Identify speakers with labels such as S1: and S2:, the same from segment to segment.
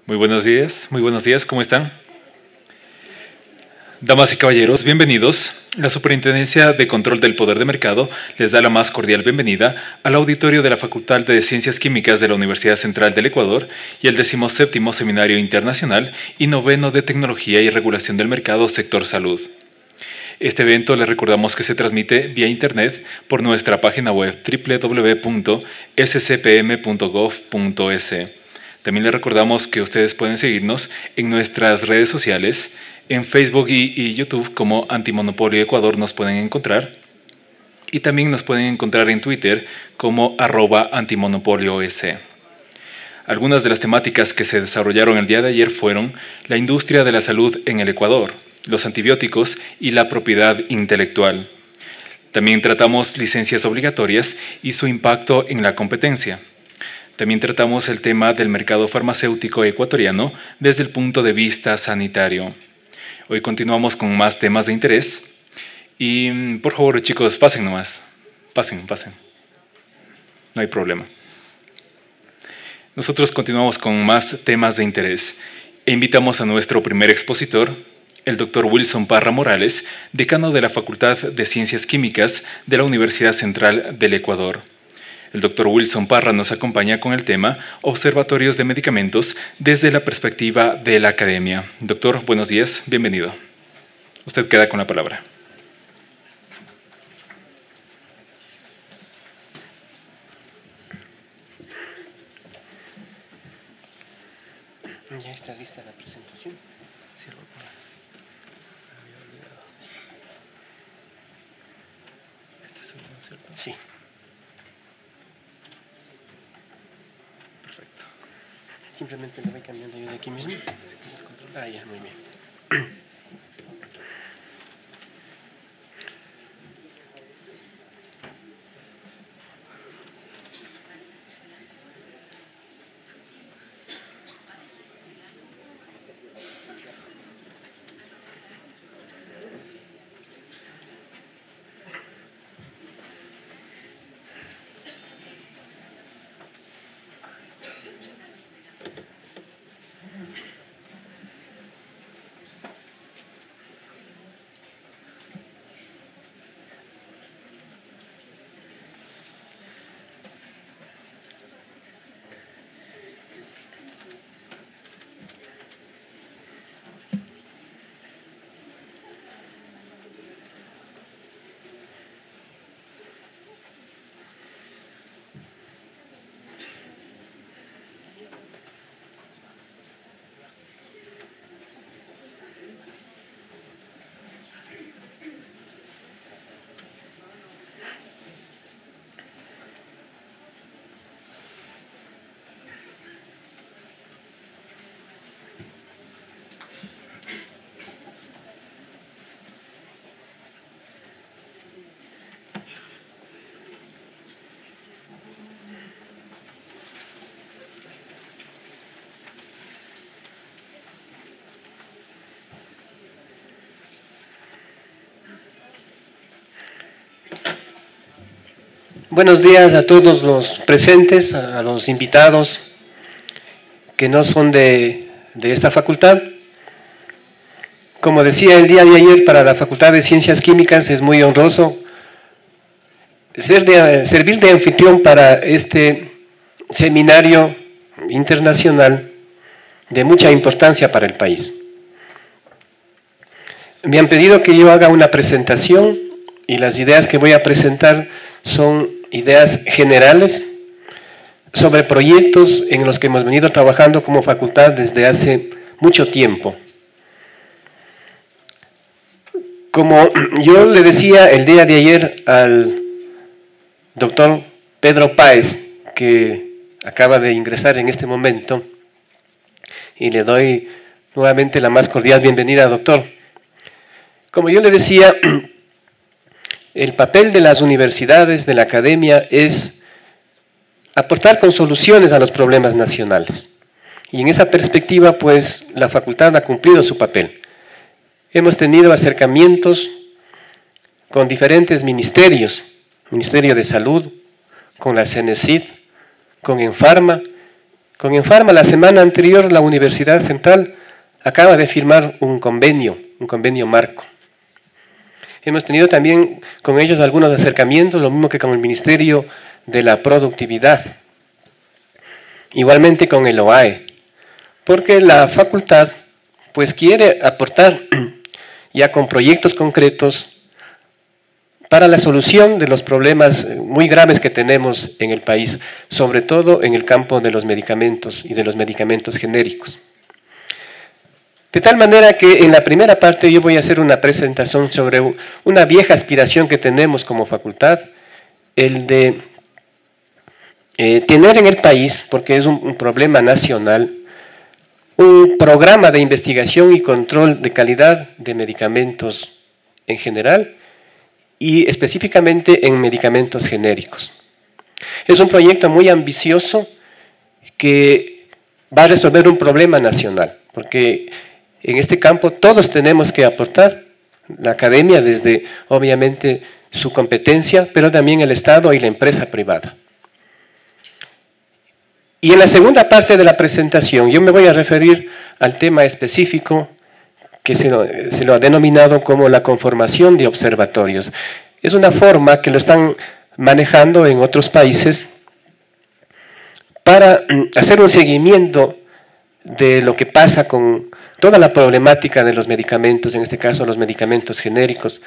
S1: Muy buenos días, ¿cómo están? Damas y caballeros, bienvenidos. La Superintendencia de Control del Poder de Mercado les da la más cordial bienvenida al auditorio de la Facultad de Ciencias Químicas de la Universidad Central del Ecuador y el 17º Seminario Internacional y 9º de Tecnología y Regulación del Mercado Sector Salud. Este evento les recordamos que se transmite vía internet por nuestra página web www.scpm.gov.es. También les recordamos que ustedes pueden seguirnos en nuestras redes sociales, en Facebook y YouTube como Antimonopolio Ecuador nos pueden encontrar, y también nos pueden encontrar en Twitter como @antimonopolioes. Algunas de las temáticas que se desarrollaron el día de ayer fueron la industria de la salud en el Ecuador, los antibióticos y la propiedad intelectual. También tratamos licencias obligatorias y su impacto en la competencia. También tratamos el tema del mercado farmacéutico ecuatoriano desde el punto de vista sanitario. Hoy continuamos con más temas de interés y por favor chicos, pasen nomás, pasen. No hay problema. Nosotros continuamos con más temas de interés e invitamos a nuestro primer expositor, el Dr. Wilson Parra Morales, decano de la Facultad de Ciencias Químicas de la Universidad Central del Ecuador. El Dr. Wilson Parra nos acompaña con el tema Observatorios de Medicamentos desde la perspectiva de la academia. Doctor, buenos días, bienvenido. Usted queda con la palabra.
S2: ¿Ya está lista la presentación?
S1: Sí, lo había olvidado. Este es el mío, ¿cierto?
S2: Sí.
S1: Perfecto.
S2: Simplemente lo voy cambiando yo de aquí mismo. Ah, ya, muy bien. Buenos días a todos los presentes, a los invitados que no son de esta facultad. Como decía el día de ayer, para la Facultad de Ciencias Químicas es muy honroso servir de anfitrión para este seminario internacional de mucha importancia para el país. Me han pedido que yo haga una presentación y las ideas que voy a presentar son ideas generales sobre proyectos en los que hemos venido trabajando como facultad desde hace mucho tiempo. Como yo le decía el día de ayer al doctor Pedro Páez, que acaba de ingresar en este momento, y le doy nuevamente la más cordial bienvenida, doctor. Como yo le decía, el papel de las universidades, de la academia, es aportar con soluciones a los problemas nacionales. Y en esa perspectiva, pues, la facultad ha cumplido su papel. Hemos tenido acercamientos con diferentes ministerios, Ministerio de Salud, con la CENESID, con Enfarma, Con Infarma, la semana anterior, la Universidad Central acaba de firmar un convenio marco. Hemos tenido también con ellos algunos acercamientos, lo mismo que con el Ministerio de la Productividad. Igualmente con el OAE, porque la facultad pues quiere aportar ya con proyectos concretos para la solución de los problemas muy graves que tenemos en el país, sobre todo en el campo de los medicamentos y de los medicamentos genéricos. De tal manera que en la primera parte yo voy a hacer una presentación sobre una vieja aspiración que tenemos como facultad, el de tener en el país, porque es un problema nacional, un programa de investigación y control de calidad de medicamentos en general y específicamente en medicamentos genéricos. Es un proyecto muy ambicioso que va a resolver un problema nacional, porque en este campo todos tenemos que aportar, la academia desde obviamente su competencia, pero también el Estado y la empresa privada. Y en la segunda parte de la presentación yo me voy a referir al tema específico que se lo ha denominado como la conformación de observatorios. Es una forma que lo están manejando en otros países para hacer un seguimiento de lo que pasa con toda la problemática de los medicamentos, en este caso los medicamentos genéricos.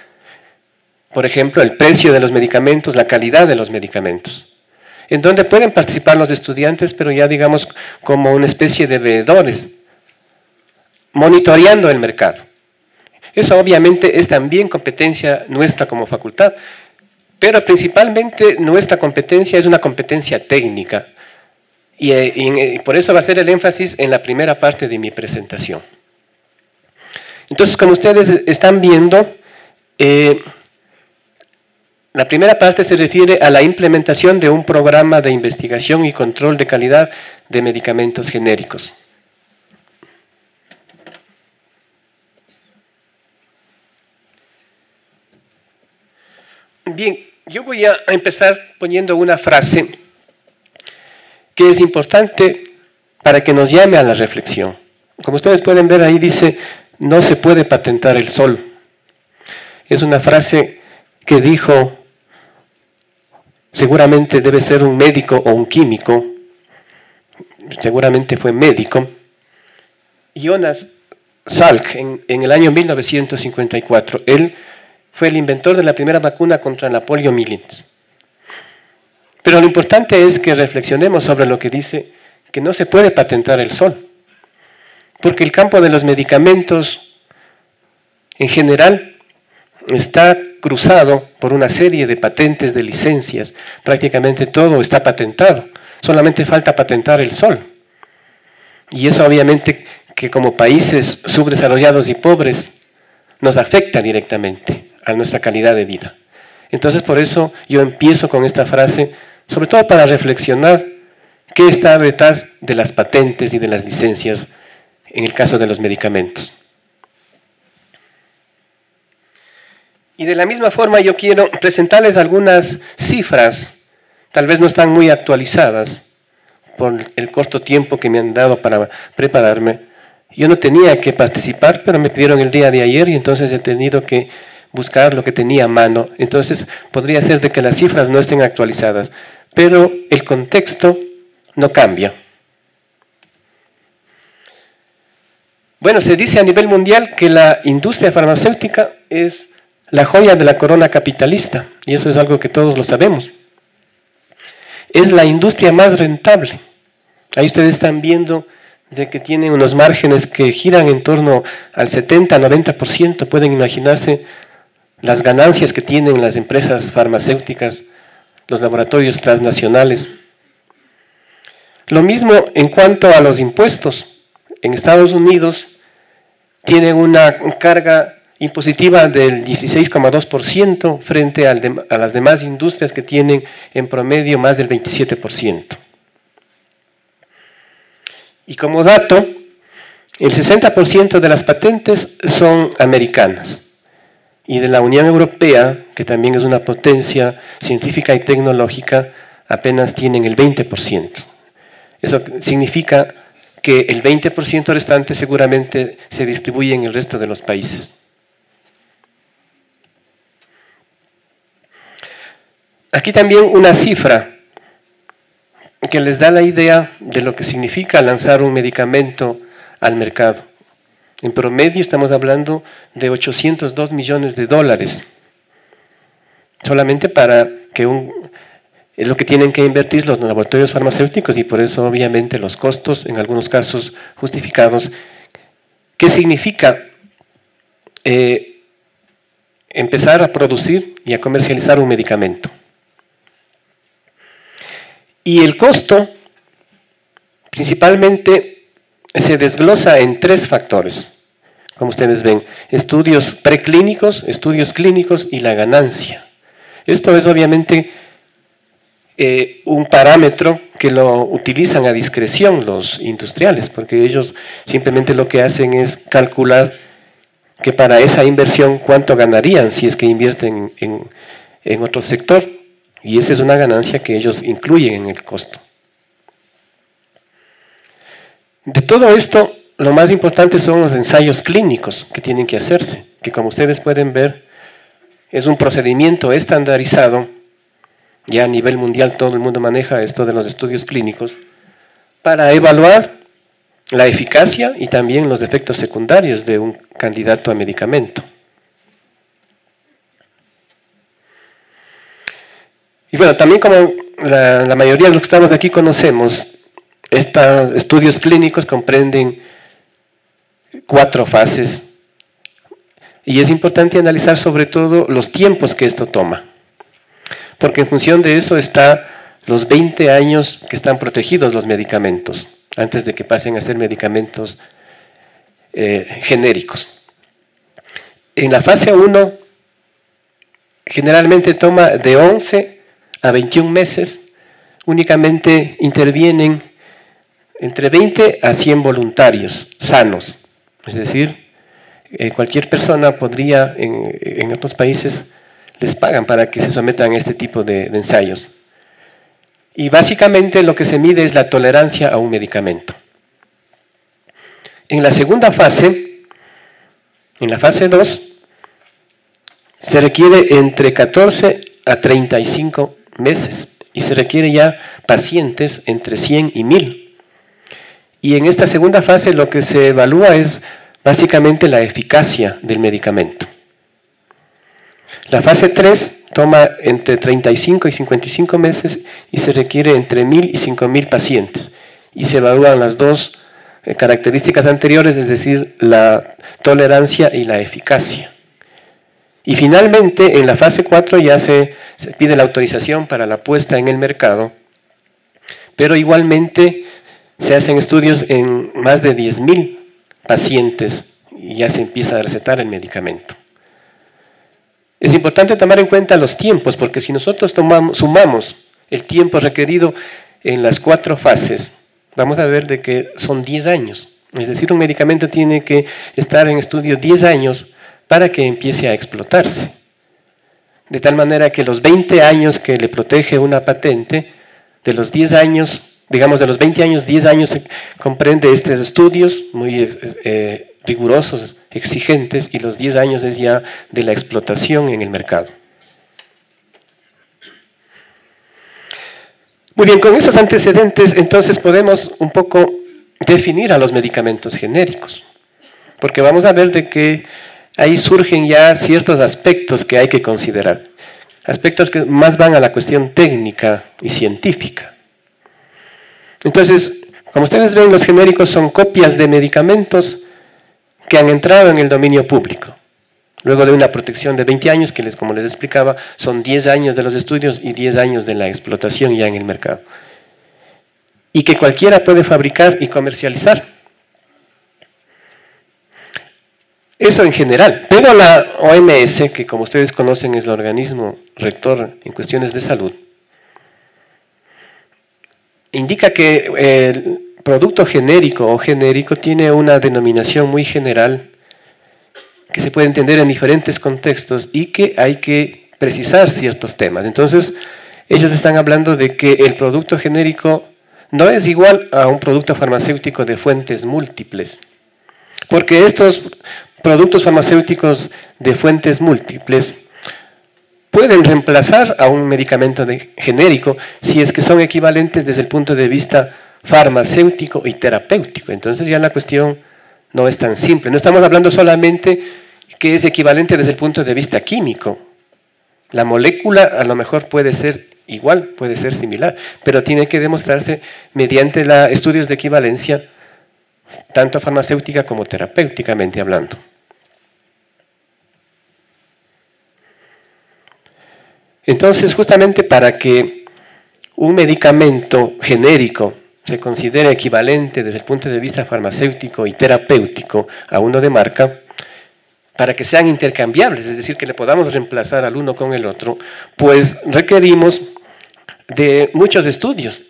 S2: Por ejemplo, el precio de los medicamentos, la calidad de los medicamentos, en donde pueden participar los estudiantes, pero ya digamos como una especie de veedores, monitoreando el mercado. Eso obviamente es también competencia nuestra como facultad, pero principalmente nuestra competencia es una competencia técnica, y por eso va a ser el énfasis en la primera parte de mi presentación. Entonces, como ustedes están viendo, la primera parte se refiere a la implementación de un programa de investigación y control de calidad de medicamentos genéricos. Bien, yo voy a empezar poniendo una frase que es importante para que nos llame a la reflexión. Como ustedes pueden ver ahí dice, no se puede patentar el sol. Es una frase que dijo, seguramente debe ser un médico o un químico, seguramente fue médico, Jonas Salk en el año 1954. Él fue el inventor de la primera vacuna contra la poliomielitis. Pero lo importante es que reflexionemos sobre lo que dice que no se puede patentar el sol, porque el campo de los medicamentos en general está cruzado por una serie de patentes, de licencias, prácticamente todo está patentado, solamente falta patentar el sol. Y eso obviamente que como países subdesarrollados y pobres nos afecta directamente a nuestra calidad de vida. Entonces por eso yo empiezo con esta frase, sobre todo para reflexionar qué está detrás de las patentes y de las licencias en el caso de los medicamentos. Y de la misma forma yo quiero presentarles algunas cifras, tal vez no están muy actualizadas por el corto tiempo que me han dado para prepararme. Yo no tenía que participar, pero me pidieron el día de ayer y entonces he tenido que buscar lo que tenía a mano. Entonces podría ser de que las cifras no estén actualizadas, pero el contexto no cambia. Bueno, se dice a nivel mundial que la industria farmacéutica es la joya de la corona capitalista, y eso es algo que todos lo sabemos. Es la industria más rentable. Ahí ustedes están viendo de que tiene unos márgenes que giran en torno al 70-90%. Pueden imaginarse las ganancias que tienen las empresas farmacéuticas, los laboratorios transnacionales. Lo mismo en cuanto a los impuestos. En Estados Unidos tienen una carga impositiva del 16,2% frente a las demás industrias que tienen en promedio más del 27%. Y como dato, el 60% de las patentes son americanas y de la Unión Europea, que también es una potencia científica y tecnológica, apenas tienen el 20%. Eso significa que el 20% restante seguramente se distribuye en el resto de los países. Aquí también una cifra que les da la idea de lo que significa lanzar un medicamento al mercado. En promedio estamos hablando de 802 millones de dólares, solamente para que es lo que tienen que invertir los laboratorios farmacéuticos, y por eso obviamente los costos, en algunos casos justificados. ¿Qué significa empezar a producir y a comercializar un medicamento? Y el costo principalmente se desglosa en 3 factores, como ustedes ven: estudios preclínicos, estudios clínicos y la ganancia. Esto es obviamente un parámetro que lo utilizan a discreción los industriales, porque ellos simplemente lo que hacen es calcular que para esa inversión cuánto ganarían si es que invierten en otro sector, y esa es una ganancia que ellos incluyen en el costo. De todo esto, lo más importante son los ensayos clínicos que tienen que hacerse, que como ustedes pueden ver, es un procedimiento estandarizado. Ya a nivel mundial todo el mundo maneja esto de los estudios clínicos para evaluar la eficacia y también los efectos secundarios de un candidato a medicamento. Y bueno, también como la mayoría de los que estamos aquí conocemos, estos estudios clínicos comprenden 4 fases, y es importante analizar sobre todo los tiempos que esto toma, porque en función de eso está los 20 años que están protegidos los medicamentos, antes de que pasen a ser medicamentos genéricos. En la fase 1, generalmente toma de 11 a 21 meses, únicamente intervienen entre 20 a 100 voluntarios sanos, es decir, cualquier persona podría, en otros países, les pagan para que se sometan a este tipo de ensayos. Y básicamente lo que se mide es la tolerancia a un medicamento. En la segunda fase, en la fase 2, se requiere entre 14 a 35 meses y se requiere ya pacientes entre 100 y 1000. Y en esta segunda fase lo que se evalúa es básicamente la eficacia del medicamento. La fase 3 toma entre 35 y 55 meses y se requiere entre 1000 y 5000 pacientes. Y se evalúan las 2 características anteriores, es decir, la tolerancia y la eficacia. Y finalmente, en la fase 4 ya se pide la autorización para la puesta en el mercado, pero igualmente se hacen estudios en más de 10.000 pacientes y ya se empieza a recetar el medicamento. Es importante tomar en cuenta los tiempos, porque si nosotros sumamos el tiempo requerido en las 4 fases, vamos a ver de que son 10 años. Es decir, un medicamento tiene que estar en estudio 10 años para que empiece a explotarse. De tal manera que los 20 años que le protege una patente, de los 10 años, digamos de los 20 años, 10 años comprende estos estudios muy rigurosos, exigentes, y los 10 años es ya de la explotación en el mercado. Muy bien, con esos antecedentes entonces podemos un poco definir a los medicamentos genéricos, porque vamos a ver de que ahí surgen ya ciertos aspectos que hay que considerar, aspectos que más van a la cuestión técnica y científica. Entonces, como ustedes ven, los genéricos son copias de medicamentos que han entrado en el dominio público, luego de una protección de 20 años, que como les explicaba, son 10 años de los estudios y 10 años de la explotación ya en el mercado, y que cualquiera puede fabricar y comercializar. Eso en general, pero la OMS, que como ustedes conocen es el organismo rector en cuestiones de salud, indica que el producto genérico o genérico tiene una denominación muy general que se puede entender en diferentes contextos y que hay que precisar ciertos temas. Entonces, ellos están hablando de que el producto genérico no es igual a un producto farmacéutico de fuentes múltiples, porque estos productos farmacéuticos de fuentes múltiples pueden reemplazar a un medicamento genérico si es que son equivalentes desde el punto de vista farmacéutico y terapéutico. Entonces ya la cuestión no es tan simple. No estamos hablando solamente que es equivalente desde el punto de vista químico. La molécula a lo mejor puede ser igual, puede ser similar, pero tiene que demostrarse mediante estudios de equivalencia, tanto farmacéutica como terapéuticamente hablando. Entonces, justamente para que un medicamento genérico se considere equivalente desde el punto de vista farmacéutico y terapéutico a uno de marca, para que sean intercambiables, es decir, que le podamos reemplazar al uno con el otro, pues requerimos de muchos estudios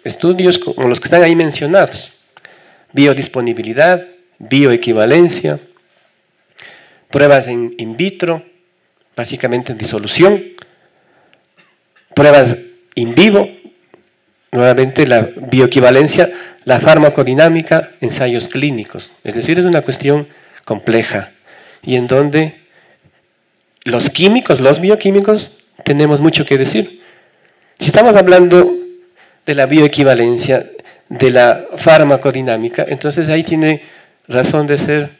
S2: como los que están ahí mencionados: biodisponibilidad, bioequivalencia, pruebas in vitro, básicamente en disolución, pruebas in vivo, nuevamente la bioequivalencia, la farmacodinámica, ensayos clínicos. Es decir, es una cuestión compleja y en donde los químicos, los bioquímicos, tenemos mucho que decir. Si estamos hablando de la bioequivalencia, de la farmacodinámica, entonces ahí tiene razón de ser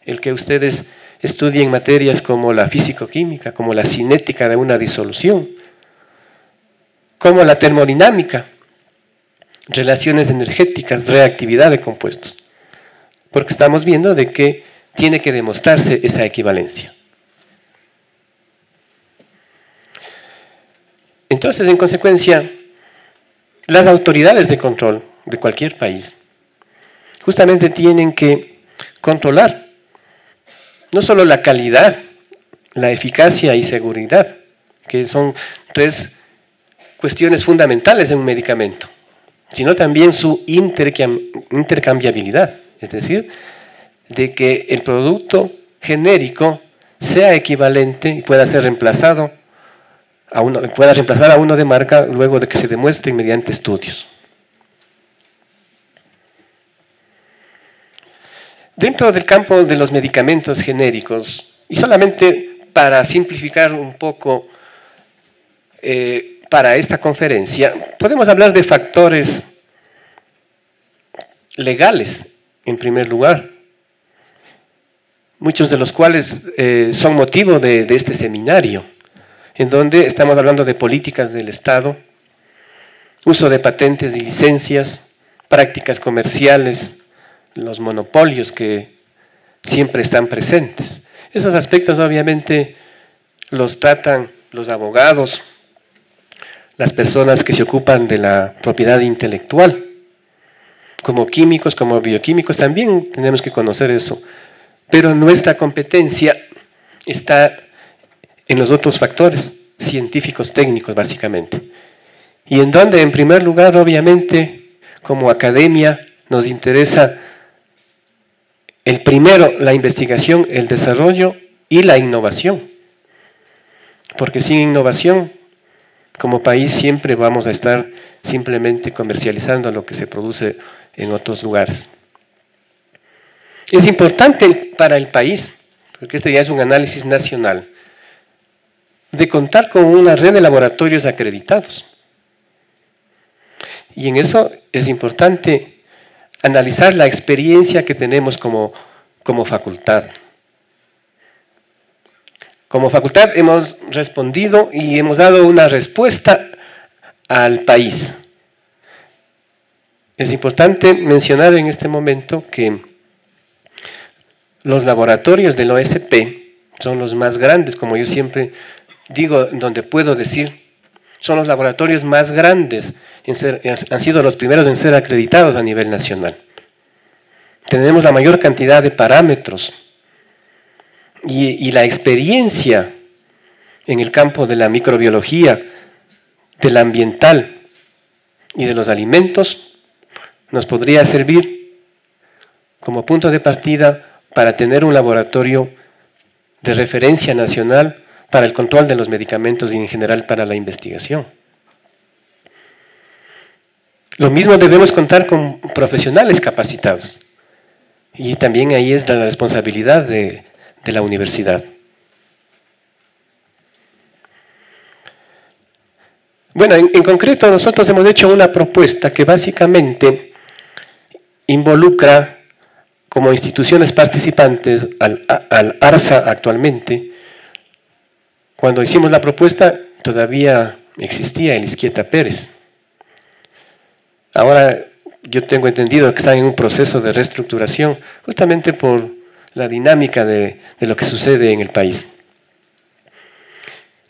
S2: el que ustedes estudien materias como la físico-química, como la cinética de una disolución, como la termodinámica, relaciones energéticas, reactividad de compuestos, porque estamos viendo de que tiene que demostrarse esa equivalencia. Entonces, en consecuencia, las autoridades de control de cualquier país justamente tienen que controlar no solo la calidad, la eficacia y seguridad, que son tres cuestiones fundamentales en un medicamento, sino también su intercambiabilidad, es decir, de que el producto genérico sea equivalente y pueda ser reemplazado pueda reemplazar a uno de marca luego de que se demuestre mediante estudios. Dentro del campo de los medicamentos genéricos, y solamente para simplificar un poco para esta conferencia, podemos hablar de factores legales, en primer lugar, muchos de los cuales son motivo de este seminario, en donde estamos hablando de políticas del Estado, uso de patentes y licencias, prácticas comerciales, los monopolios que siempre están presentes. Esos aspectos obviamente los tratan los abogados, las personas que se ocupan de la propiedad intelectual. Como químicos, como bioquímicos también tenemos que conocer eso, pero nuestra competencia está en los otros factores científicos técnicos básicamente, y en donde en primer lugar obviamente como academia nos interesa el primero, la investigación, el desarrollo y la innovación, porque sin innovación como país siempre vamos a estar simplemente comercializando lo que se produce en otros lugares. Es importante para el país, porque este ya es un análisis nacional, de contar con una red de laboratorios acreditados. Y en eso es importante analizar la experiencia que tenemos como facultad. Como facultad hemos respondido y hemos dado una respuesta al país. Es importante mencionar en este momento que los laboratorios del OSP son los más grandes, como yo siempre digo, donde puedo decir, son los laboratorios más grandes, han sido los primeros en ser acreditados a nivel nacional. Tenemos la mayor cantidad de parámetros y la experiencia en el campo de la microbiología, de la ambiental y de los alimentos nos podría servir como punto de partida para tener un laboratorio de referencia nacional para el control de los medicamentos y en general para la investigación. Lo mismo debemos contar con profesionales capacitados. Y también ahí es la responsabilidad de la universidad. Bueno, en concreto nosotros hemos hecho una propuesta que básicamente involucra como instituciones participantes al ARSA actualmente. Cuando hicimos la propuesta todavía existía el Izquieta Pérez. Ahora yo tengo entendido que están en un proceso de reestructuración justamente por la dinámica de lo que sucede en el país.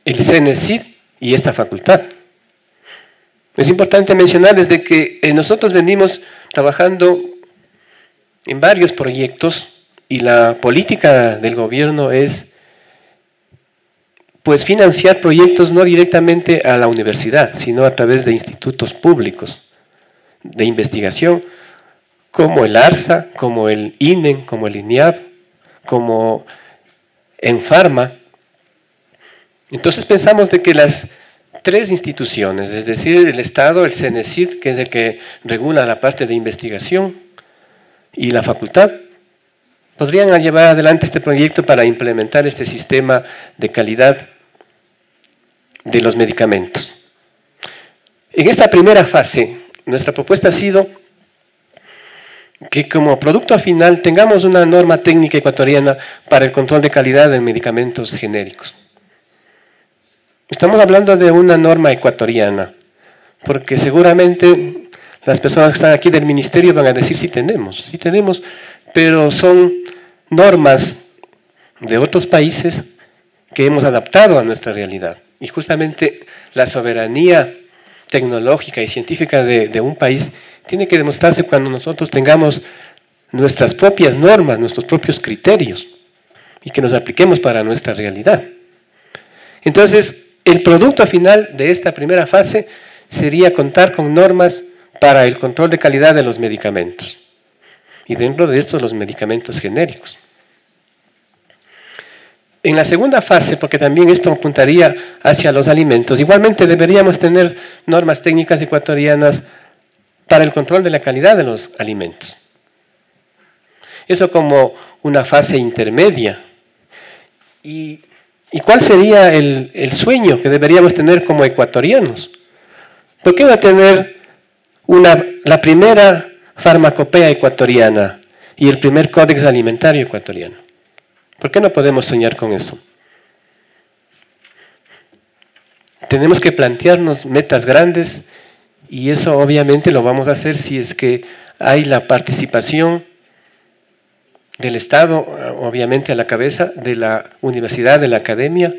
S2: El CENESID y esta facultad. Es importante mencionarles de que nosotros venimos trabajando en varios proyectos y la política del gobierno es pues financiar proyectos no directamente a la universidad, sino a través de institutos públicos de investigación, como el ARSA, como el INEN, como el INIAP, como ENFARMA. Entonces pensamos de que las tres instituciones, es decir, el Estado, el CENESID, que es el que regula la parte de investigación, y la facultad, podrían llevar adelante este proyecto para implementar este sistema de calidad de los medicamentos. En esta primera fase, nuestra propuesta ha sido que como producto final tengamos una norma técnica ecuatoriana para el control de calidad de medicamentos genéricos. Estamos hablando de una norma ecuatoriana, porque seguramente las personas que están aquí del ministerio van a decir sí tenemos, pero son normas de otros países que hemos adaptado a nuestra realidad. Y justamente la soberanía tecnológica y científica de un país tiene que demostrarse cuando nosotros tengamos nuestras propias normas, nuestros propios criterios y que nos apliquemos para nuestra realidad. Entonces, el producto final de esta primera fase sería contar con normas para el control de calidad de los medicamentos. Y dentro de esto, los medicamentos genéricos. En la segunda fase, porque también esto apuntaría hacia los alimentos, igualmente deberíamos tener normas técnicas ecuatorianas para el control de la calidad de los alimentos. Eso como una fase intermedia. ¿Y cuál sería el sueño que deberíamos tener como ecuatorianos? ¿Por qué no tener la primera farmacopea ecuatoriana y el primer códex alimentario ecuatoriano? ¿Por qué no podemos soñar con eso? Tenemos que plantearnos metas grandes y eso obviamente lo vamos a hacer si es que hay la participación del Estado, obviamente a la cabeza, de la universidad, de la academia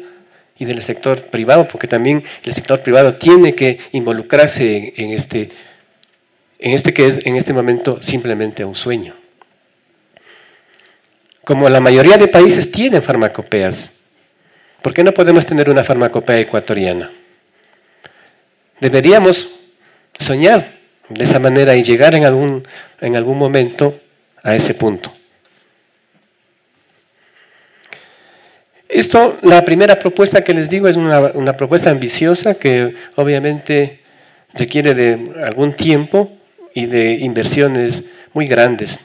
S2: y del sector privado, porque también el sector privado tiene que involucrarse en este que es en este momento simplemente un sueño. Como la mayoría de países tienen farmacopeas, ¿por qué no podemos tener una farmacopea ecuatoriana? Deberíamos soñar de esa manera y llegar en algún momento a ese punto. Esto, la primera propuesta que les digo es una propuesta ambiciosa que obviamente requiere de algún tiempo y de inversiones muy grandes.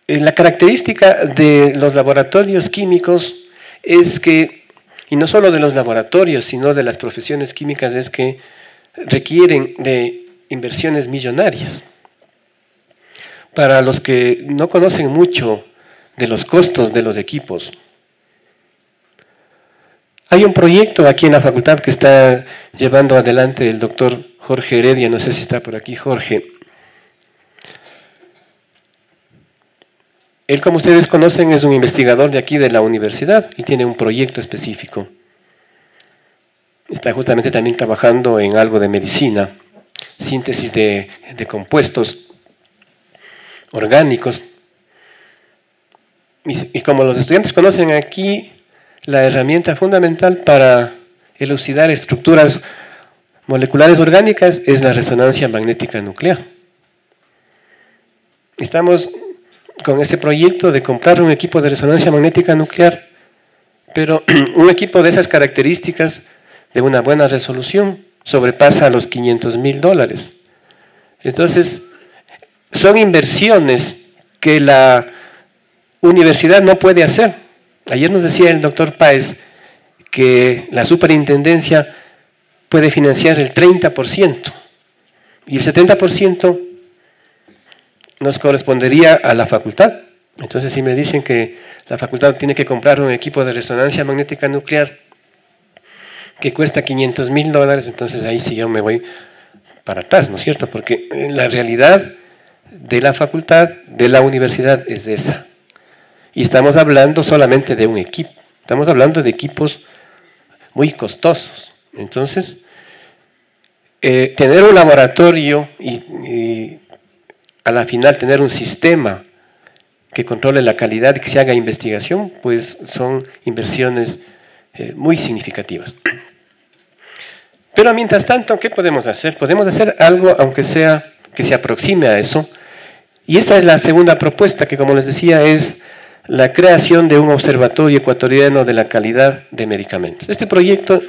S2: La característica de los laboratorios químicos es que, y no solo de los laboratorios, sino de las profesiones químicas, es que requieren de inversiones millonarias. Para los que no conocen mucho de los costos de los equipos, hay un proyecto aquí en la facultad que está llevando adelante el doctor Jorge Heredia, no sé si está por aquí Jorge. Él, como ustedes conocen, es un investigador de aquí de la universidad y tiene un proyecto específico. Está justamente también trabajando en algo de medicina, síntesis de compuestos orgánicos. Y como los estudiantes conocen aquí, la herramienta fundamental para elucidar estructuras moleculares orgánicas es la resonancia magnética nuclear. Estamos con ese proyecto de comprar un equipo de resonancia magnética nuclear, pero un equipo de esas características, de una buena resolución, sobrepasa los $500.000. Entonces, son inversiones que la universidad no puede hacer. Ayer nos decía el doctor Páez que la superintendencia puede financiar el 30% y el 70% nos correspondería a la facultad. Entonces, si me dicen que la facultad tiene que comprar un equipo de resonancia magnética nuclear que cuesta $500.000, entonces ahí sí yo me voy para atrás, ¿no es cierto? Porque la realidad de la facultad, de la universidad, es esa. Y estamos hablando solamente de un equipo, estamos hablando de equipos muy costosos. Entonces, tener un laboratorio y a la final tener un sistema que controle la calidad y que se haga investigación, pues son inversiones muy significativas. Pero mientras tanto, ¿qué podemos hacer? Podemos hacer algo, aunque sea que se aproxime a eso. Y esta es la segunda propuesta, que como les decía, es la creación de un observatorio ecuatoriano de la calidad de medicamentos. Este proyecto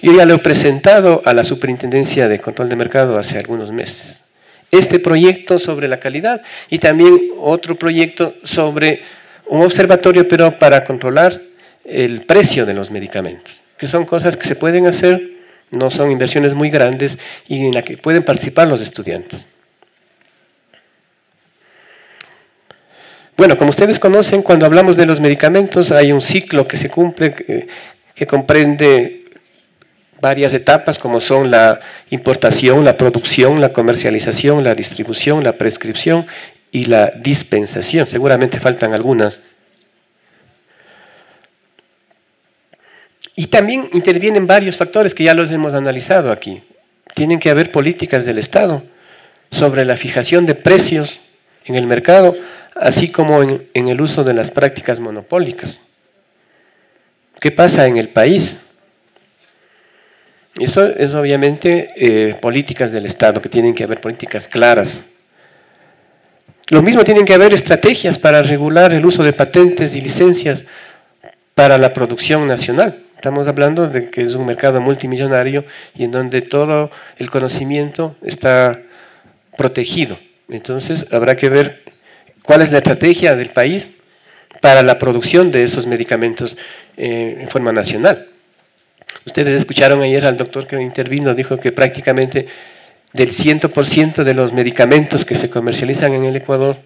S2: yo ya lo he presentado a la Superintendencia de Control de Mercado hace algunos meses. Este proyecto sobre la calidad y también otro proyecto sobre un observatorio, pero para controlar el precio de los medicamentos, que son cosas que se pueden hacer, no son inversiones muy grandes y en las que pueden participar los estudiantes. Bueno, como ustedes conocen, cuando hablamos de los medicamentos hay un ciclo que se cumple, que comprende varias etapas, como son la importación, la producción, la comercialización, la distribución, la prescripción y la dispensación. Seguramente faltan algunas. Y también intervienen varios factores que ya los hemos analizado aquí. Tienen que haber políticas del Estado sobre la fijación de precios en el mercado, así como en el uso de las prácticas monopólicas. ¿Qué pasa en el país? Eso es obviamente políticas del Estado, que tienen que haber políticas claras. Lo mismo tienen que haber estrategias para regular el uso de patentes y licencias para la producción nacional. Estamos hablando de que es un mercado multimillonario y en donde todo el conocimiento está protegido. Entonces habrá que ver cuál es la estrategia del país para la producción de esos medicamentos en forma nacional. Ustedes escucharon ayer al doctor que intervino, dijo que prácticamente del 100% de los medicamentos que se comercializan en el Ecuador,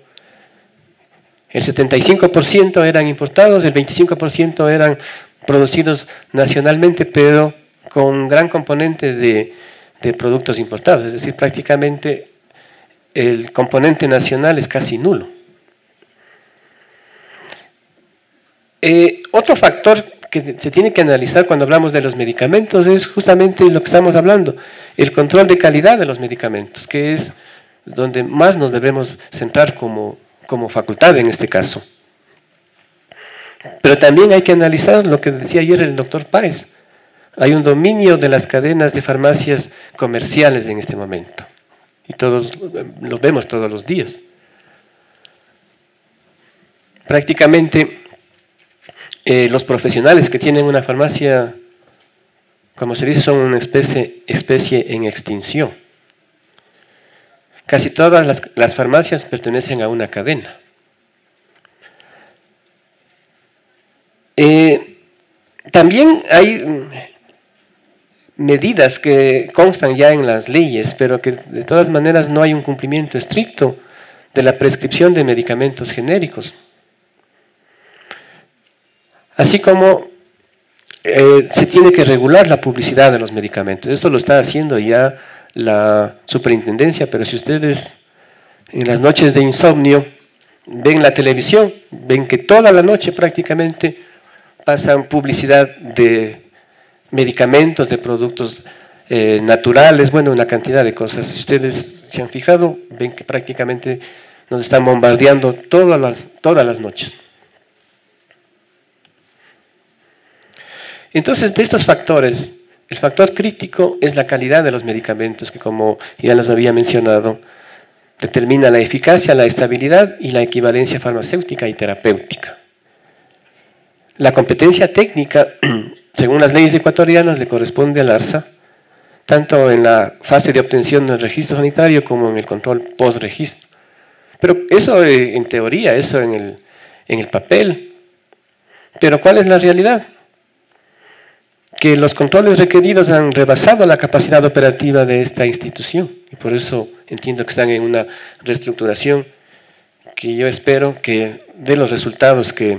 S2: el 75% eran importados, el 25% eran producidos nacionalmente, pero con un gran componente de productos importados, es decir, prácticamente el componente nacional es casi nulo. Otro factor que se tiene que analizar cuando hablamos de los medicamentos es justamente lo que estamos hablando, el control de calidad de los medicamentos, que es donde más nos debemos centrar como facultad en este caso. Pero también hay que analizar lo que decía ayer el doctor Páez. Hay un dominio de las cadenas de farmacias comerciales en este momento. Y todos lo vemos todos los días. Prácticamente los profesionales que tienen una farmacia, como se dice, son una especie en extinción. Casi todas las farmacias pertenecen a una cadena. También hay medidas que constan ya en las leyes, pero que de todas maneras no hay un cumplimiento estricto de la prescripción de medicamentos genéricos. Así como se tiene que regular la publicidad de los medicamentos. Esto lo está haciendo ya la superintendencia, pero si ustedes en las noches de insomnio ven la televisión, ven que toda la noche prácticamente pasan publicidad de medicamentos, de productos naturales, bueno, una cantidad de cosas. Si ustedes se han fijado, ven que prácticamente nos están bombardeando todas las noches. Entonces, de estos factores, el factor crítico es la calidad de los medicamentos, que como ya les había mencionado, determina la eficacia, la estabilidad y la equivalencia farmacéutica y terapéutica. La competencia técnica, según las leyes ecuatorianas, le corresponde al ARSA tanto en la fase de obtención del registro sanitario como en el control post-registro. Pero eso en teoría, eso en el papel. Pero ¿cuál es la realidad? Que los controles requeridos han rebasado la capacidad operativa de esta institución y por eso entiendo que están en una reestructuración que yo espero que dé los resultados que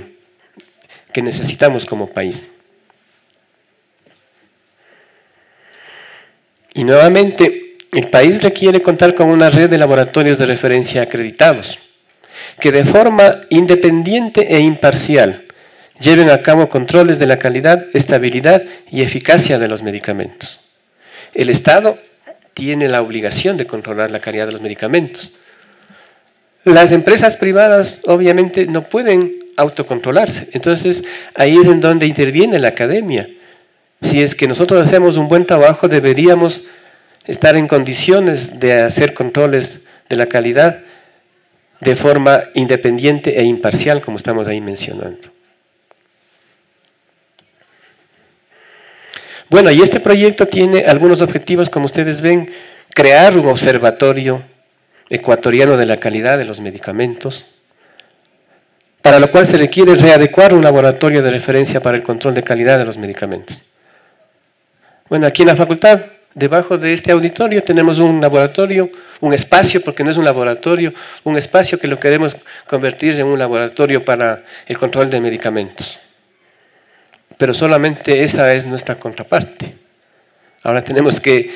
S2: necesitamos como país. Y nuevamente, el país requiere contar con una red de laboratorios de referencia acreditados, que de forma independiente e imparcial lleven a cabo controles de la calidad, estabilidad y eficacia de los medicamentos. El Estado tiene la obligación de controlar la calidad de los medicamentos. Las empresas privadas obviamente no pueden autocontrolarse, entonces ahí es en donde interviene la academia. Si es que nosotros hacemos un buen trabajo, deberíamos estar en condiciones de hacer controles de la calidad de forma independiente e imparcial, como estamos ahí mencionando. Bueno, y este proyecto tiene algunos objetivos, como ustedes ven: crear un observatorio ecuatoriano de la calidad de los medicamentos, para lo cual se requiere readecuar un laboratorio de referencia para el control de calidad de los medicamentos. Bueno, aquí en la facultad, debajo de este auditorio, tenemos un laboratorio, un espacio, porque no es un laboratorio, un espacio que lo queremos convertir en un laboratorio para el control de medicamentos. Pero solamente esa es nuestra contraparte. Ahora tenemos que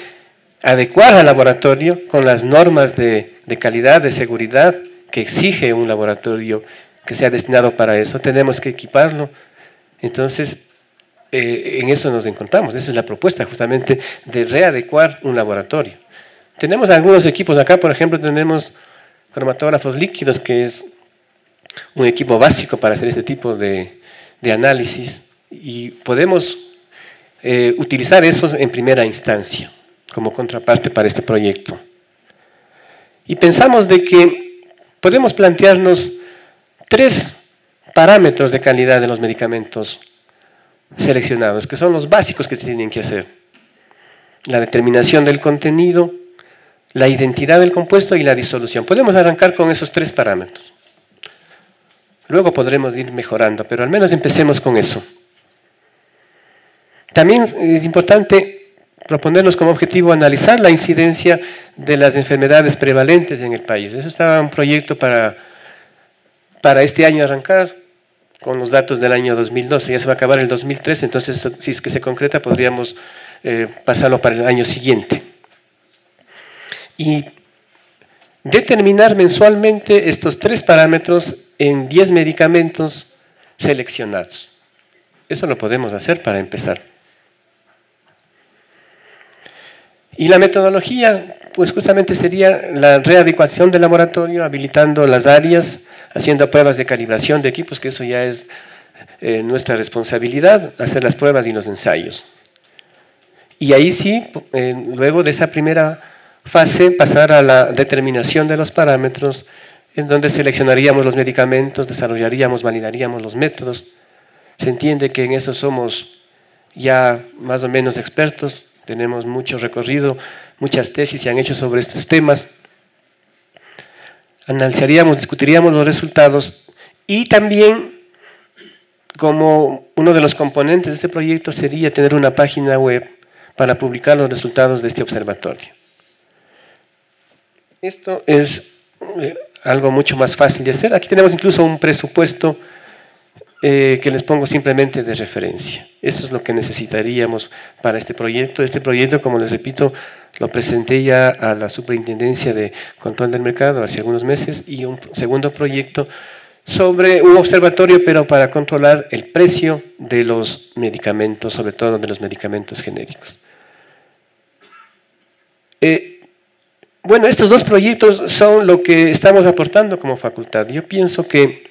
S2: adecuar al laboratorio con las normas de calidad, de seguridad que exige un laboratorio que sea destinado para eso. Tenemos que equiparlo. Entonces, en eso nos encontramos. Esa es la propuesta, justamente, de readecuar un laboratorio. Tenemos algunos equipos acá, por ejemplo, tenemos cromatógrafos líquidos, que es un equipo básico para hacer este tipo de análisis, y podemos utilizar esos en primera instancia como contraparte para este proyecto. Y pensamos de que podemos plantearnos 3 parámetros de calidad de los medicamentos seleccionados, que son los básicos que se tienen que hacer: la determinación del contenido, la identidad del compuesto y la disolución. Podemos arrancar con esos 3 parámetros. Luego podremos ir mejorando, pero al menos empecemos con eso. También es importante proponernos como objetivo analizar la incidencia de las enfermedades prevalentes en el país. Eso está un proyecto para este año arrancar, con los datos del año 2012, ya se va a acabar el 2013, entonces si es que se concreta podríamos pasarlo para el año siguiente. Y determinar mensualmente estos 3 parámetros en 10 medicamentos seleccionados. Eso lo podemos hacer para empezar. Y la metodología, pues justamente sería la readecuación del laboratorio, habilitando las áreas, haciendo pruebas de calibración de equipos, que eso ya es nuestra responsabilidad, hacer las pruebas y los ensayos. Y ahí sí, luego de esa primera fase, pasar a la determinación de los parámetros, en donde seleccionaríamos los medicamentos, desarrollaríamos, validaríamos los métodos. Se entiende que en eso somos ya más o menos expertos, tenemos mucho recorrido, muchas tesis se han hecho sobre estos temas. Analizaríamos, discutiríamos los resultados y también, como uno de los componentes de este proyecto, sería tener una página web para publicar los resultados de este observatorio. Esto es algo mucho más fácil de hacer. Aquí tenemos incluso un presupuesto que les pongo simplemente de referencia. Eso es lo que necesitaríamos para este proyecto. Este proyecto, como les repito, lo presenté ya a la Superintendencia de Control del Mercado hace algunos meses, y un segundo proyecto sobre un observatorio, pero para controlar el precio de los medicamentos, sobre todo de los medicamentos genéricos. Bueno, estos 2 proyectos son lo que estamos aportando como facultad. Yo pienso que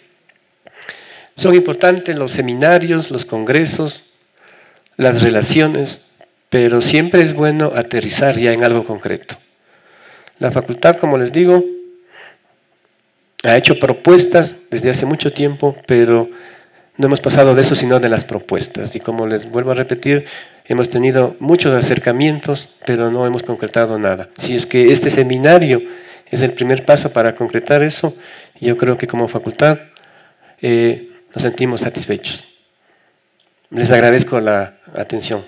S2: son importantes los seminarios, los congresos, las relaciones, pero siempre es bueno aterrizar ya en algo concreto. La facultad, como les digo, ha hecho propuestas desde hace mucho tiempo, pero no hemos pasado de eso, sino de las propuestas. Y como les vuelvo a repetir, Hemos tenido muchos acercamientos, pero no hemos concretado nada. Si es que este seminario es el primer paso para concretar eso, yo creo que como facultad nos sentimos satisfechos. Les agradezco la atención.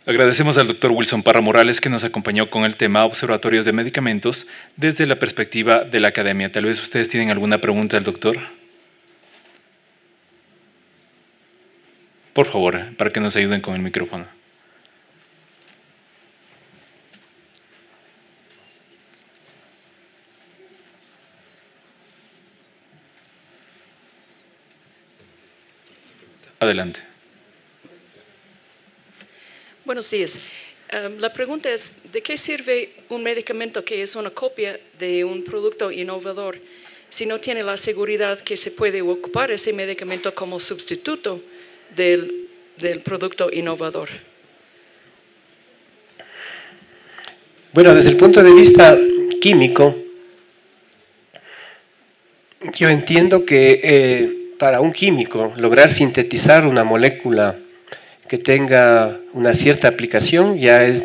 S1: Agradecemos al doctor Wilson Parra Morales que nos acompañó con el tema Observatorios de Medicamentos desde la perspectiva de la academia. Tal vez ustedes tienen alguna pregunta al doctor. Por favor, para que nos ayuden con el micrófono. Adelante.
S3: Buenos días. La pregunta es, ¿de qué sirve un medicamento que es una copia de un producto innovador si no tiene la seguridad que se puede ocupar ese medicamento como sustituto del producto innovador?
S2: Bueno, desde el punto de vista químico, yo entiendo que para un químico lograr sintetizar una molécula que tenga una cierta aplicación ya es,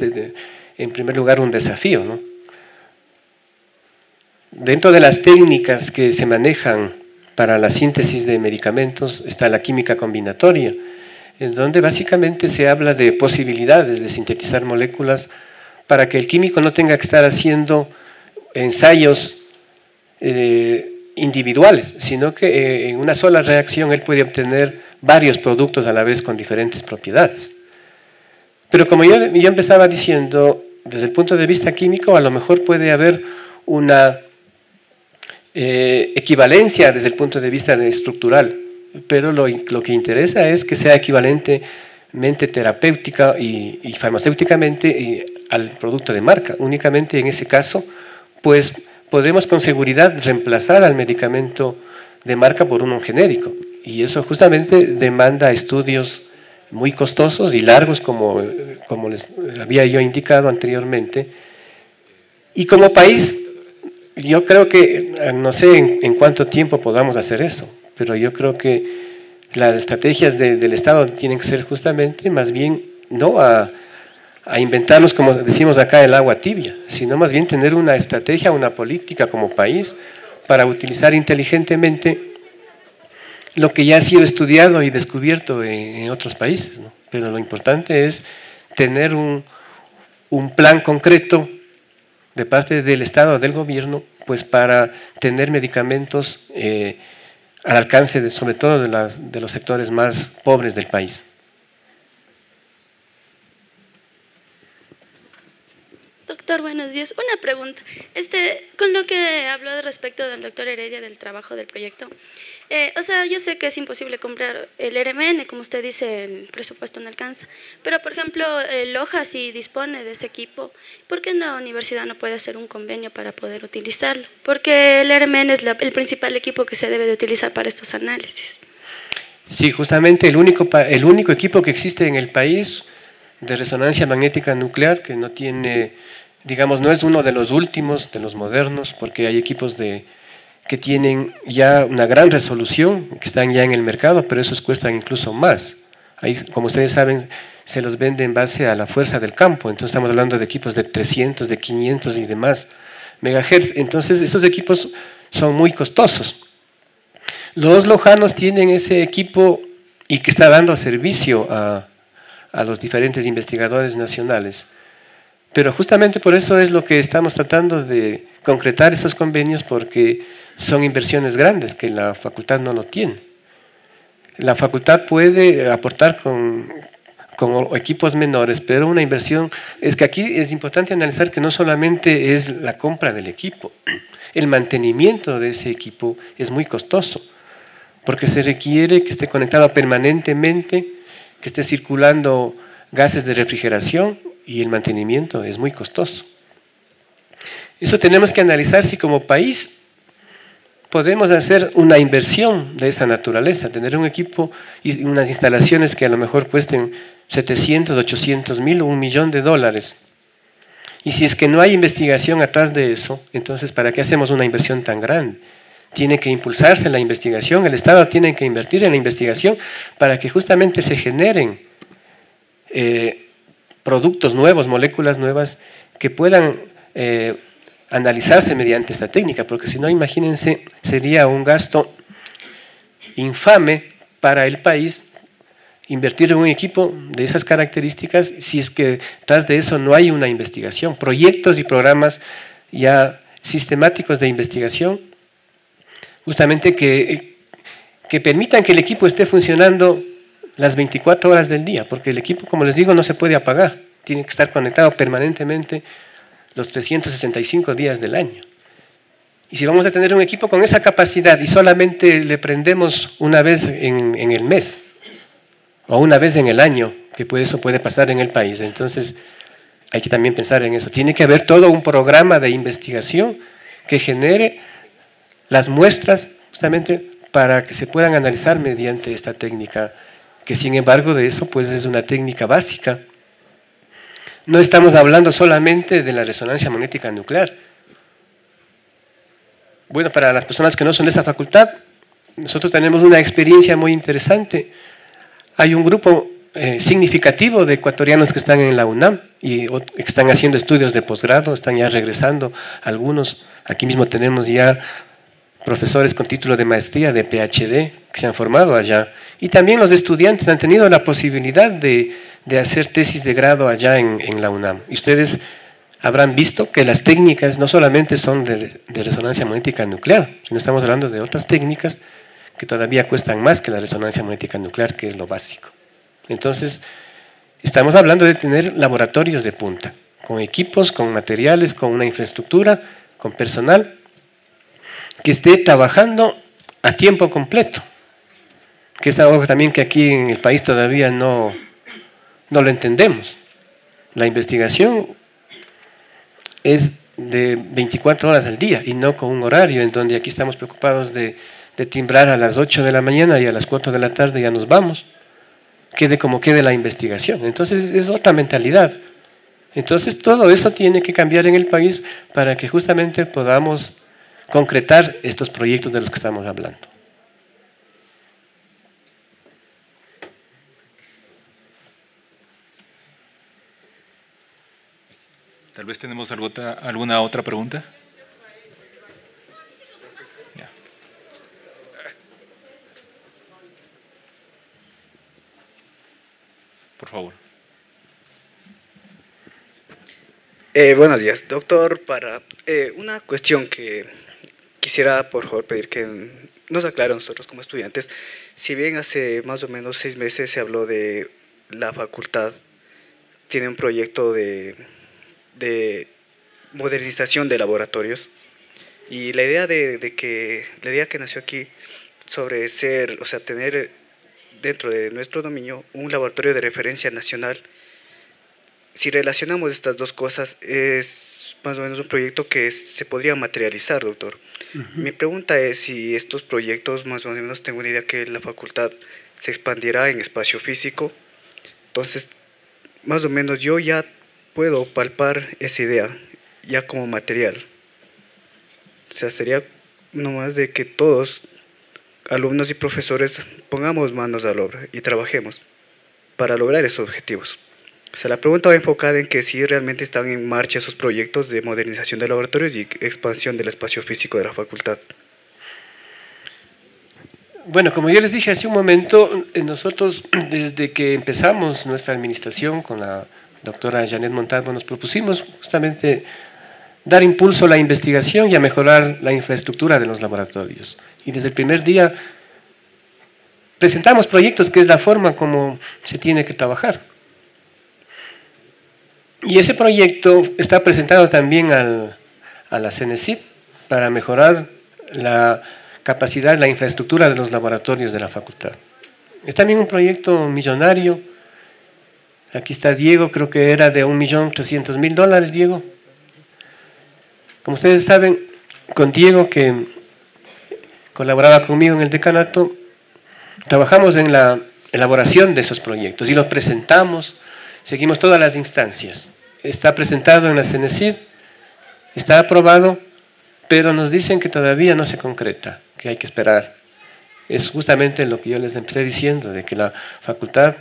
S2: en primer lugar, un desafío, ¿no? Dentro de las técnicas que se manejan para la síntesis de medicamentos está la química combinatoria, en donde básicamente se habla de posibilidades de sintetizar moléculas para que el químico no tenga que estar haciendo ensayos individuales, sino que en una sola reacción él puede obtener varios productos a la vez con diferentes propiedades. Pero como yo empezaba diciendo, desde el punto de vista químico, a lo mejor puede haber una equivalencia desde el punto de vista estructural, pero lo que interesa es que sea equivalentemente terapéutica y farmacéuticamente al producto de marca. Únicamente en ese caso, pues podremos con seguridad reemplazar al medicamento de marca por uno genérico. Y eso justamente demanda estudios muy costosos y largos, como les había yo indicado anteriormente. Y como país, yo creo que, no sé en cuánto tiempo podamos hacer eso, pero yo creo que las estrategias del Estado tienen que ser justamente, más bien, no a inventarnos, como decimos acá, el agua tibia, sino más bien tener una estrategia, una política como país para utilizar inteligentemente lo que ya ha sido estudiado y descubierto en otros países, ¿no? Pero lo importante es tener un plan concreto de parte del Estado, del gobierno, pues para tener medicamentos al alcance sobre todo de los sectores más pobres del país.
S4: Doctor, buenos días. Una pregunta. Con lo que habló respecto del doctor Heredia del trabajo del proyecto, o sea, yo sé que es imposible comprar el RMN, como usted dice, el presupuesto no alcanza, pero por ejemplo, Loja sí dispone de ese equipo, ¿por qué la universidad no puede hacer un convenio para poder utilizarlo? Porque el RMN es el principal equipo que se debe de utilizar para estos análisis.
S2: Sí, justamente el único equipo que existe en el país de resonancia magnética nuclear, que no tiene, digamos, no es uno de los últimos, de los modernos, porque hay equipos que tienen ya una gran resolución, que están ya en el mercado, pero esos cuestan incluso más. Ahí, como ustedes saben, se los vende en base a la fuerza del campo, entonces estamos hablando de equipos de 300, de 500 y demás megahertz, entonces esos equipos son muy costosos. Los lojanos tienen ese equipo y que está dando servicio a los diferentes investigadores nacionales. Pero justamente por eso es lo que estamos tratando de concretar estos convenios, porque son inversiones grandes que la facultad no lo tiene. La facultad puede aportar con equipos menores, pero una inversión, es que aquí es importante analizar que no solamente es la compra del equipo, el mantenimiento de ese equipo es muy costoso, porque se requiere que esté conectado permanentemente, que esté circulando gases de refrigeración y el mantenimiento es muy costoso. Eso tenemos que analizar si como país podemos hacer una inversión de esa naturaleza, tener un equipo y unas instalaciones que a lo mejor cuesten 700, 800 mil o $1.000.000. Y si es que no hay investigación atrás de eso, entonces ¿para qué hacemos una inversión tan grande? Tiene que impulsarse la investigación, el Estado tiene que invertir en la investigación para que justamente se generen productos nuevos, moléculas nuevas que puedan analizarse mediante esta técnica, porque si no, imagínense, sería un gasto infame para el país invertir en un equipo de esas características si es que tras de eso no hay una investigación, proyectos y programas ya sistemáticos de investigación, justamente que permitan que el equipo esté funcionando las 24 horas del día, porque el equipo, como les digo, no se puede apagar, tiene que estar conectado permanentemente los 365 días del año. Y si vamos a tener un equipo con esa capacidad y solamente le prendemos una vez en el mes, o una vez en el año, que eso puede pasar en el país, entonces hay que también pensar en eso. Tiene que haber todo un programa de investigación que genere las muestras justamente para que se puedan analizar mediante esta técnica, que sin embargo de eso pues es una técnica básica. No estamos hablando solamente de la resonancia magnética nuclear. Bueno, para las personas que no son de esa facultad, nosotros tenemos una experiencia muy interesante. Hay un grupo significativo de ecuatorianos que están en la UNAM y están haciendo estudios de posgrado, están ya regresando algunos. Aquí mismo tenemos ya profesores con título de maestría, de PhD, que se han formado allá. Y también los estudiantes han tenido la posibilidad de hacer tesis de grado allá en la UNAM. Y ustedes habrán visto que las técnicas no solamente son de resonancia magnética nuclear, sino estamos hablando de otras técnicas que todavía cuestan más que la resonancia magnética nuclear, que es lo básico. Entonces, estamos hablando de tener laboratorios de punta, con equipos, con materiales, con una infraestructura, con personal, que esté trabajando a tiempo completo, que es algo también que aquí en el país todavía no lo entendemos. La investigación es de 24 horas al día y no con un horario en donde aquí estamos preocupados de timbrar a las 8 de la mañana y a las 4 de la tarde ya nos vamos, quede como quede la investigación. Entonces es otra mentalidad. Entonces todo eso tiene que cambiar en el país para que justamente podamos concretar estos proyectos de los que estamos hablando.
S1: Tal vez tenemos alguna otra pregunta. Ya. Por favor.
S5: Buenos días, doctor. Para una cuestión que quisiera, por favor, pedir que nos aclare a nosotros como estudiantes. Si bien hace más o menos 6 meses se habló de la facultad, tiene un proyecto de modernización de laboratorios, y la idea que nació aquí sobre tener dentro de nuestro dominio un laboratorio de referencia nacional. Si relacionamos estas dos cosas, es más o menos un proyecto que se podría materializar, doctor. Mi pregunta es si estos proyectos, más o menos tengo una idea que la facultad se expandirá en espacio físico, entonces más o menos yo ya puedo palpar esa idea ya como material. O sea, sería nomás de que todos, alumnos y profesores, pongamos manos a la obra y trabajemos para lograr esos objetivos. O sea, la pregunta va enfocada en que si realmente están en marcha esos proyectos de modernización de laboratorios y expansión del espacio físico de la facultad.
S2: Bueno, como yo les dije hace un momento, nosotros desde que empezamos nuestra administración con la doctora Janet Montalvo nos propusimos justamente dar impulso a la investigación y a mejorar la infraestructura de los laboratorios. Y desde el primer día presentamos proyectos, que es la forma como se tiene que trabajar. Y ese proyecto está presentado también a la CENESID para mejorar la capacidad, la infraestructura de los laboratorios de la facultad. Es también un proyecto millonario. Aquí está Diego, creo que era de $1.300.000, Diego. Como ustedes saben, con Diego, que colaboraba conmigo en el decanato, trabajamos en la elaboración de esos proyectos y los presentamos, seguimos todas las instancias. Está presentado en la CENESID, está aprobado, pero nos dicen que todavía no se concreta, que hay que esperar. Es justamente lo que yo les empecé diciendo, de que la facultad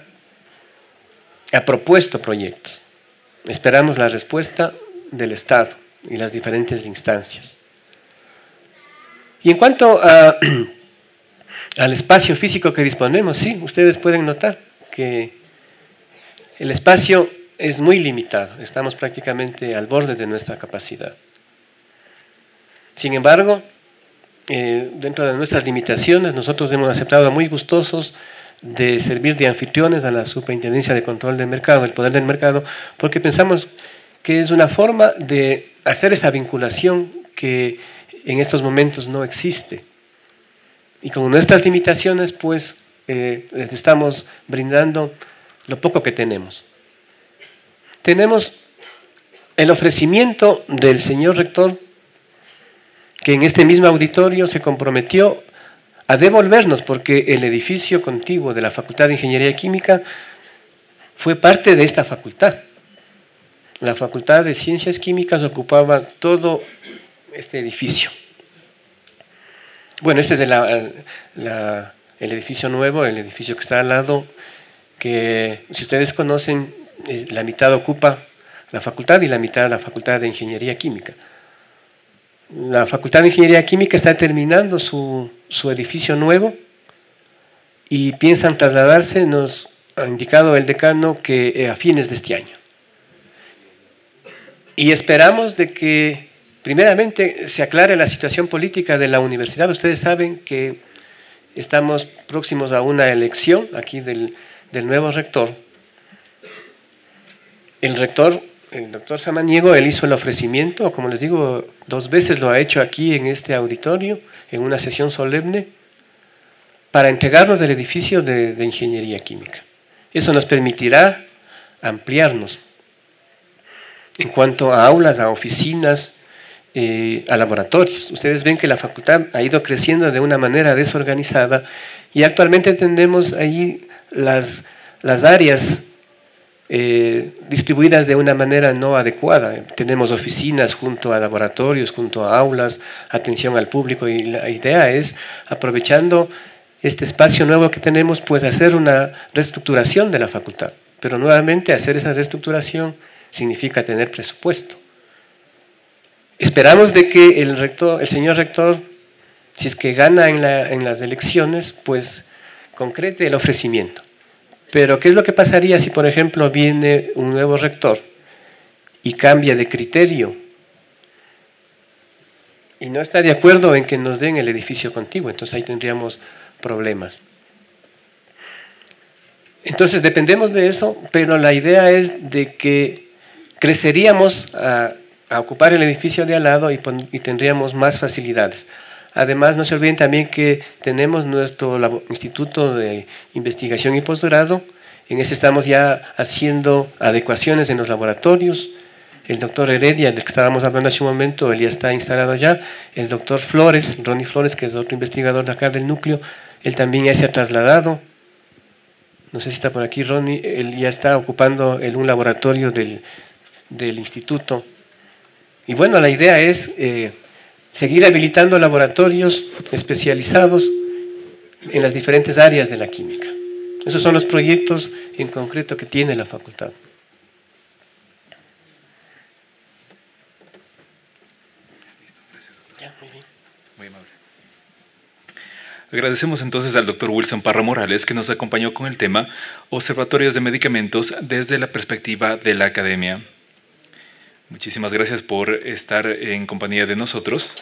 S2: ha propuesto proyectos. Esperamos la respuesta del Estado y las diferentes instancias. Y en cuanto al espacio físico que disponemos, sí, ustedes pueden notar que el espacio es muy limitado, estamos prácticamente al borde de nuestra capacidad. Sin embargo, dentro de nuestras limitaciones, nosotros hemos aceptado muy gustosos de servir de anfitriones a la Superintendencia de Control del Mercado, el Poder del Mercado, porque pensamos que es una forma de hacer esa vinculación que en estos momentos no existe. Y con nuestras limitaciones, pues, les estamos brindando lo poco que tenemos. Tenemos el ofrecimiento del señor rector, que en este mismo auditorio se comprometió a devolvernos, porque el edificio contiguo de la Facultad de Ingeniería Química fue parte de esta facultad. La Facultad de Ciencias Químicas ocupaba todo este edificio. Bueno, este es el edificio nuevo, el edificio que está al lado, que si ustedes conocen, la mitad ocupa la facultad y la mitad la Facultad de Ingeniería Química. La Facultad de Ingeniería Química está terminando su edificio nuevo y piensan trasladarse, nos ha indicado el decano, que a fines de este año. Y esperamos de que primeramente se aclare la situación política de la universidad. Ustedes saben que estamos próximos a una elección aquí del nuevo rector. El rector, el doctor Samaniego, él hizo el ofrecimiento, como les digo, 2 veces lo ha hecho aquí en este auditorio, en una sesión solemne, para entregarnos el edificio de Ingeniería Química. Eso nos permitirá ampliarnos en cuanto a aulas, a oficinas, a laboratorios. Ustedes ven que la facultad ha ido creciendo de una manera desorganizada y actualmente tenemos ahí las áreas distribuidas de una manera no adecuada. Tenemos oficinas junto a laboratorios, junto a aulas, atención al público, y la idea es, aprovechando este espacio nuevo que tenemos, pues hacer una reestructuración de la facultad. Pero nuevamente hacer esa reestructuración significa tener presupuesto. Esperamos de que el señor rector, si es que gana en las elecciones, pues concrete el ofrecimiento. Pero ¿qué es lo que pasaría si, por ejemplo, viene un nuevo rector y cambia de criterio y no está de acuerdo en que nos den el edificio contiguo? Entonces ahí tendríamos problemas. Entonces dependemos de eso, pero la idea es de que creceríamos a ocupar el edificio de al lado y tendríamos más facilidades. Además, no se olviden también que tenemos nuestro Instituto de Investigación y Postgrado. En ese estamos ya haciendo adecuaciones en los laboratorios. El doctor Heredia, del que estábamos hablando hace un momento, él ya está instalado allá. El doctor Flores, Ronnie Flores, que es otro investigador de acá del núcleo, él también ya se ha trasladado. No sé si está por aquí Ronnie, él ya está ocupando un laboratorio del instituto. Y bueno, la idea es seguir habilitando laboratorios especializados en las diferentes áreas de la química. Esos son los proyectos en concreto que tiene la facultad.
S1: Muy amable. Agradecemos entonces al doctor Wilson Parra Morales, que nos acompañó con el tema Observatorios de Medicamentos desde la perspectiva de la academia. Muchísimas gracias por estar en compañía de nosotros.